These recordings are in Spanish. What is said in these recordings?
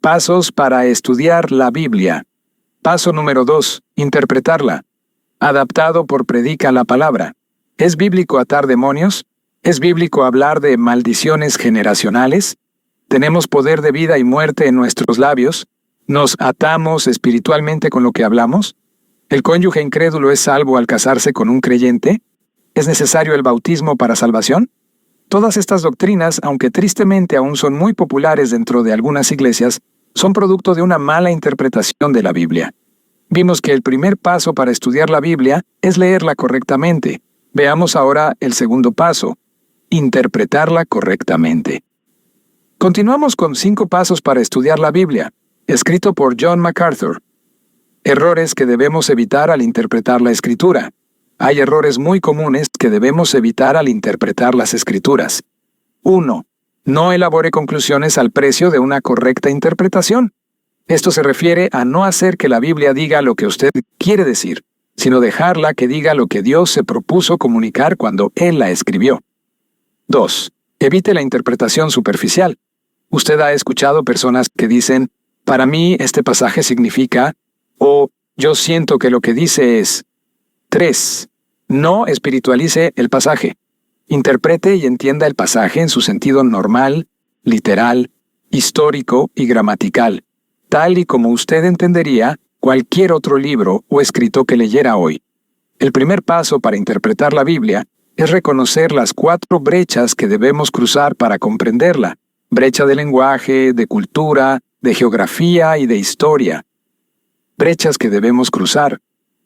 Pasos para estudiar la Biblia. Paso número 2. Interpretarla. Adaptado por Predica la Palabra. ¿Es bíblico atar demonios? ¿Es bíblico hablar de maldiciones generacionales? ¿Tenemos poder de vida y muerte en nuestros labios? ¿Nos atamos espiritualmente con lo que hablamos? ¿El cónyuge incrédulo es salvo al casarse con un creyente? ¿Es necesario el bautismo para salvación? Todas estas doctrinas, aunque tristemente aún son muy populares dentro de algunas iglesias, son producto de una mala interpretación de la Biblia. Vimos que el primer paso para estudiar la Biblia es leerla correctamente. Veamos ahora el segundo paso: interpretarla correctamente. Continuamos con 5 pasos para estudiar la Biblia, escrito por John MacArthur. Errores que debemos evitar al interpretar la Escritura. Hay errores muy comunes que debemos evitar al interpretar las Escrituras. 1. No elabore conclusiones al precio de una correcta interpretación. Esto se refiere a no hacer que la Biblia diga lo que usted quiere decir, sino dejarla que diga lo que Dios se propuso comunicar cuando Él la escribió. 2. Evite la interpretación superficial. Usted ha escuchado personas que dicen, para mí este pasaje significa, o yo siento que lo que dice es. 3. No espiritualice el pasaje. Interprete y entienda el pasaje en su sentido normal, literal, histórico y gramatical, tal y como usted entendería cualquier otro libro o escrito que leyera hoy. El primer paso para interpretar la Biblia es reconocer las 4 brechas que debemos cruzar para comprenderla: brecha de lenguaje, de cultura, de geografía y de historia. Brechas que debemos cruzar.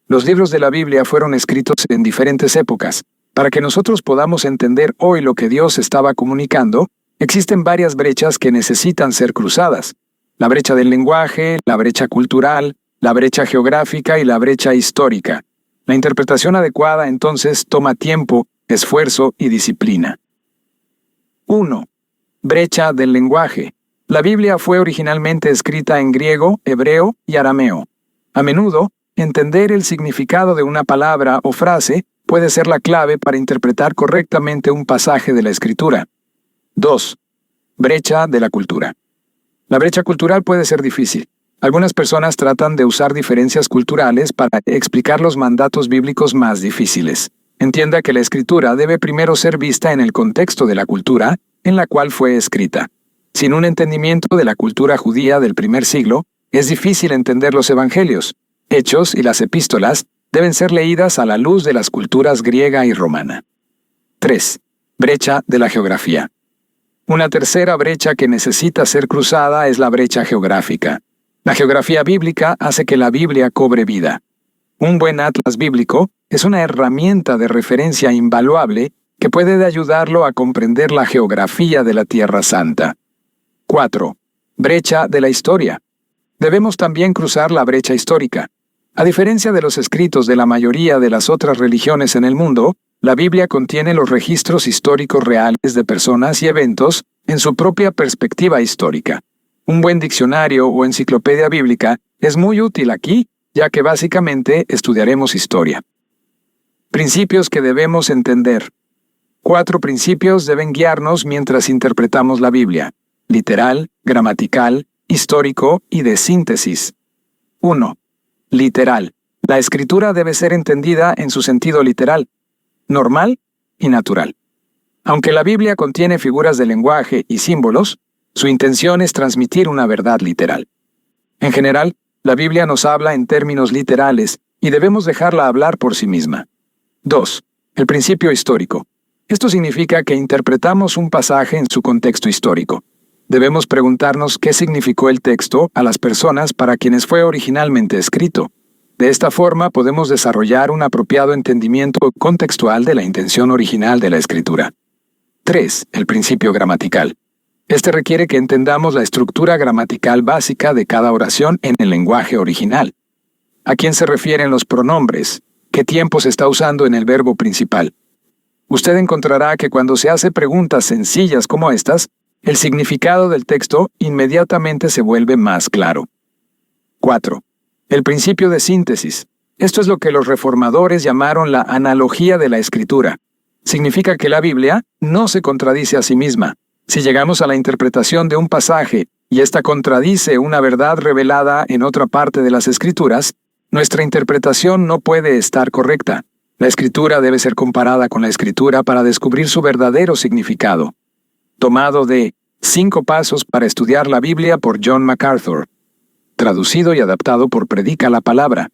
Los libros de la Biblia fueron escritos en diferentes épocas. Para que nosotros podamos entender hoy lo que Dios estaba comunicando, existen varias brechas que necesitan ser cruzadas: la brecha del lenguaje, la brecha cultural, la brecha geográfica y la brecha histórica. La interpretación adecuada entonces toma tiempo, esfuerzo y disciplina. 1. Brecha del lenguaje. La Biblia fue originalmente escrita en griego, hebreo y arameo. A menudo, entender el significado de una palabra o frase puede ser la clave para interpretar correctamente un pasaje de la Escritura. 2. Brecha de la cultura. La brecha cultural puede ser difícil. Algunas personas tratan de usar diferencias culturales para explicar los mandatos bíblicos más difíciles. Entienda que la Escritura debe primero ser vista en el contexto de la cultura en la cual fue escrita. Sin un entendimiento de la cultura judía del primer siglo, es difícil entender los evangelios. Hechos y las epístolas deben ser leídas a la luz de las culturas griega y romana. 3. Brecha de la geografía. Una tercera brecha que necesita ser cruzada es la brecha geográfica. La geografía bíblica hace que la Biblia cobre vida. Un buen atlas bíblico es una herramienta de referencia invaluable que puede ayudarlo a comprender la geografía de la Tierra Santa. 4. Brecha de la historia. Debemos también cruzar la brecha histórica. A diferencia de los escritos de la mayoría de las otras religiones en el mundo, la Biblia contiene los registros históricos reales de personas y eventos en su propia perspectiva histórica. Un buen diccionario o enciclopedia bíblica es muy útil aquí, ya que básicamente estudiaremos historia. Principios que debemos entender. 4 principios deben guiarnos mientras interpretamos la Biblia: literal, gramatical, histórico y de síntesis. 1. Literal. La escritura debe ser entendida en su sentido literal, normal y natural. Aunque la Biblia contiene figuras de lenguaje y símbolos, su intención es transmitir una verdad literal. En general, la Biblia nos habla en términos literales y debemos dejarla hablar por sí misma. 2. El principio histórico. Esto significa que interpretamos un pasaje en su contexto histórico. Debemos preguntarnos qué significó el texto a las personas para quienes fue originalmente escrito. De esta forma podemos desarrollar un apropiado entendimiento contextual de la intención original de la Escritura. 3. El principio gramatical. Este requiere que entendamos la estructura gramatical básica de cada oración en el lenguaje original. ¿A quién se refieren los pronombres? ¿Qué tiempo se está usando en el verbo principal? Usted encontrará que cuando se hace preguntas sencillas como estas, el significado del texto inmediatamente se vuelve más claro. 4. El principio de síntesis. Esto es lo que los reformadores llamaron la analogía de la Escritura. Significa que la Biblia no se contradice a sí misma. Si llegamos a la interpretación de un pasaje y esta contradice una verdad revelada en otra parte de las Escrituras, nuestra interpretación no puede estar correcta. La Escritura debe ser comparada con la Escritura para descubrir su verdadero significado. Tomado de 5 pasos para estudiar la Biblia por John MacArthur. Traducido y adaptado por Predica la Palabra.